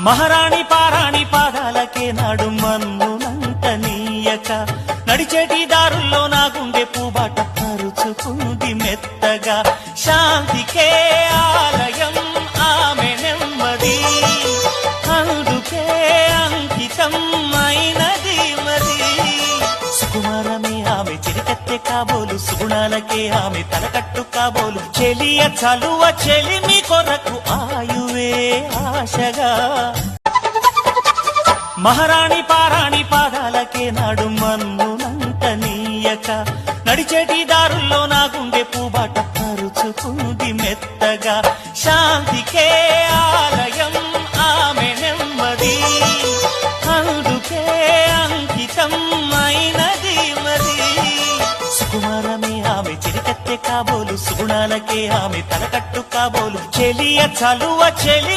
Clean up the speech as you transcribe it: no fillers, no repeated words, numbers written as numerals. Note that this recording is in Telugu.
మహారాణి పారాణి పాదాలకే నాడు మన్నునంత నీయక నడిచేటి దారుల్లో నా గుండె పూబాట పరుచుకుంది మెత్తగా శాంతికే ఆలయం ఆమె నెమ్మది అందుకే అంకితం అయినది మరి సుకుమారమే ఆమె చిరికత్తె కాబోలు సుగుణాలకే ఆమె తలకట్టు కాబోలు చెలియ చలువ చెలిమి కొరకు ఆయువే ఆశగా మహారాణి పారాణి పాదాలకే నాడు మన్నునంత నీయక నడిచేటి దారుల్లో నా గుండె పూబాట పరుచుకుంది మెత్తగా శాంతికే ఆలయం ఆమె నెమ్మది అందుకే అంకితం అయినది మరి సుకుమారమే ఆమె చిరికత్తె కాబోలు సుగుణాలకే ఆమె తలకట్టు కాబోలు చెలియ చలువ చెలి